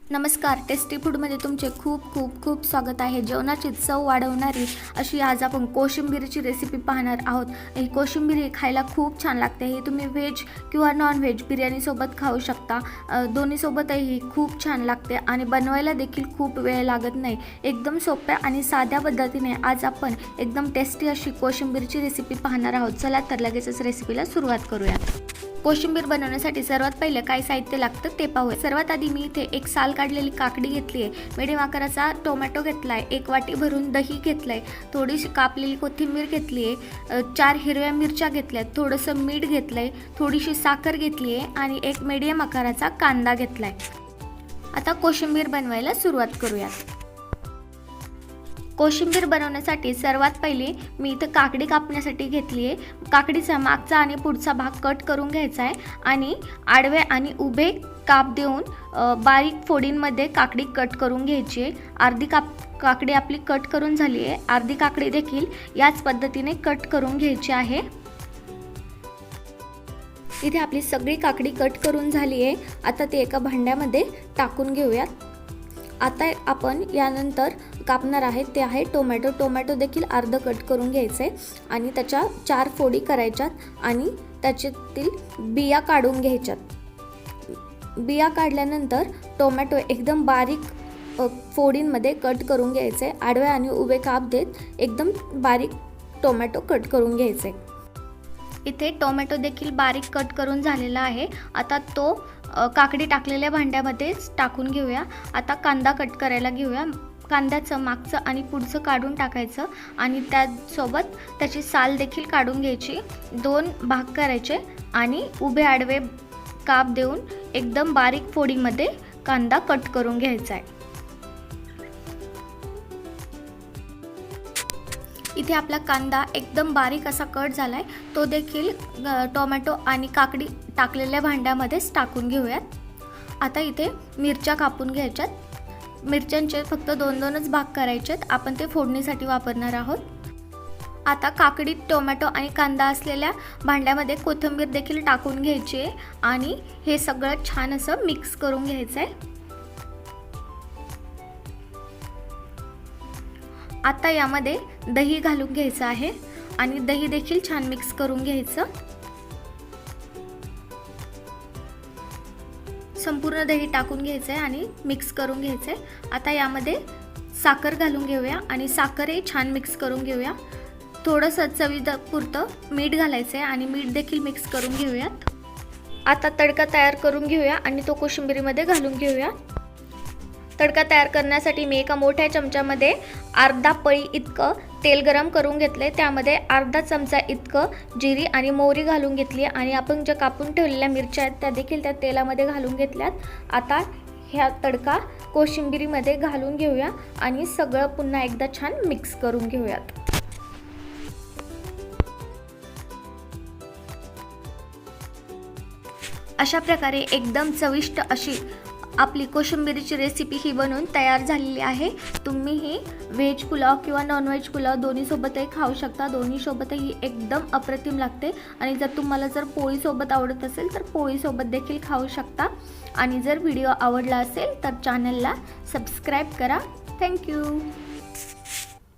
नमस्कार, टेस्टी फूडमध्ये तुमचे खूप खूप खूप स्वागत आहे। जेवणाची चव वाढवणारी अशी आज आपण कोशिंबीरची रेसिपी पाहणार आहोत। ही कोशिंबीर खायला खूप छान लागते। ही तुम्ही व्हेज किंवा नॉन व्हेज बिर्याणीसोबत खाऊ शकता। दोन्हीसोबतही खूप छान लागते आणि बनवायला देखील खूप वेळ लागत नाही। एकदम सोप्या आणि साध्या पद्धतीने आज आपण एकदम टेस्टी अशी कोशिंबीरची रेसिपी पाहणार आहोत। चला तर लगेचच रेसिपीला सुरुवात करूया। कोशिंबीर बनवण्यासाठी सर्वात पहिले काय साहित्य लागतं ते पाहूया। सर्वात आधी मी इथे एक साल काढलेली काकडी घेतली आहे, मीडियम आकाराचा टोमॅटो घेतलाय, एक वाटी भरून दही घेतलंय, थोडीशी कापलेली कोथिंबीर घेतली आहे, 4 हिरव्या मिरच्या घेतल्यात, थोडंसं मीठ घेतलंय, थोडीशी साखर घेतली आहे आणि एक मीडियम आकाराचा कांदा घेतलाय। आता कोशिंबीर बनवायला सुरुवात करूया। कोशिंबीर बनवण्यासाठी सर्वात पहिले मी इथं काकडी कापण्यासाठी घेतली आहे। काकडीचा मागचा आणि पुढचा भाग कट करून घ्यायचा आहे आणि आडवे आणि उभे काप देऊन बारीक फोडींमध्ये काकडी कट करून घ्यायची आहे। अर्धी काकडी आपली कट करून झाली आहे, अर्धी काकडी देखील याच पद्धतीने कट करून घ्यायची आहे। इथे आपली सगळी काकडी कट करून झाली आहे। आता ते एका भांड्यामध्ये टाकून घेऊयात। आता आपण यानंतर कापणार आहे ते आहे टोमॅटो देखील अर्ध कट करून घ्यायचे आणि त्याच्या 4 फोडी करायच्यात आणि त्याच्यातील बिया काढून घ्यायच्यात। बिया काढल्यानंतर टोमॅटो एकदम बारीक फोडींमध्ये कट करून घ्यायचे। आडवे आणि उभे काप देत एकदम बारीक टोमॅटो कट करून घ्यायचे। इथे टोमॅटो देखील बारीक कट करून झालेला आहे। आता तो काकडी टाकलेल्या भांड्यामध्ये टाकून घेऊया। आता कांदा कट करायला घेऊया। कांद्याचं मागचं आणि पुढचं काढून टाकायचं आणि त्यासोबत त्याची साल देखील काढून घ्यायची। 2 भाग करायचे आणि उभे आडवे काप देऊन एकदम बारीक फोडीमध्ये कांदा कट करून घ्यायचा आहे। इथे आपला कांदा एकदम बारीक असा कट झालाय, तो देखील टोमॅटो आणि काकडी टाकलेल्या भांड्यामध्येच टाकून घेऊयात। आता इथे मिरच्या कापून घ्यायच्यात। मिरच्यांचे फक्त 2-2च भाग करायचेत, आपण ते फोडणीसाठी वापरणार आहोत। आता काकडी, टोमॅटो आणि कांदा असलेल्या भांड्यामध्ये कोथिंबीर देखील टाकून घ्यायची आहे आणि हे सगळं छान असं मिक्स करून घ्यायचं आहे। आता यामध्ये दही घालून घ्यायचं आहे आणि दही देखील छान मिक्स करून घ्यायचं। संपूर्ण दही टाकून घ्यायचं आहे आणि मिक्स करून घ्यायचं आहे। आता यामध्ये साखर घालून घेऊया आणि साखरही छान मिक्स करून घेऊया। थोडंसं चवीपुरतं मीठ घालायचं आहे आणि मीठ देखील मिक्स करून घेऊयात। आता तडका तयार करून घेऊया आणि तो कोशिंबीरीमध्ये घालून घेऊया। तडका तयार करण्यासाठी मी एका मोठ्या चमच्यामध्ये अर्धा पळी इतकं तेल गरम करून घेतले। त्यामध्ये अर्धा चमचा इतकं जिरी आणि मोहरी घालून घेतली आणि आपण ज्या कापून ठेवलेल्या मिरच्या आहेत त्या देखील त्या तेलामध्ये घालून घेतल्यात। आता ह्या तडका कोशिंबीरीमध्ये घालून घेऊया आणि सगळं पुन्हा एकदा छान मिक्स करून घेऊयात। अशा प्रकारे एकदम चविष्ट अशी आपली कोशिंबीरची रेसिपी ही बनवून तयार झालेली आहे। तुम्ही ही व्हेज पुलाव किंवा नॉन व्हेज पुलाव दोन्हीसोबतही खाऊ शकता। दोन्हीसोबतही एकदम अप्रतिम लागते आणि जर तुम्हाला पोळीसोबत आवडत असेल तर पोळीसोबत देखील खाऊ शकता। आणि जर व्हिडिओ आवडला असेल तर चॅनलला सबस्क्राईब करा। थँक्यू।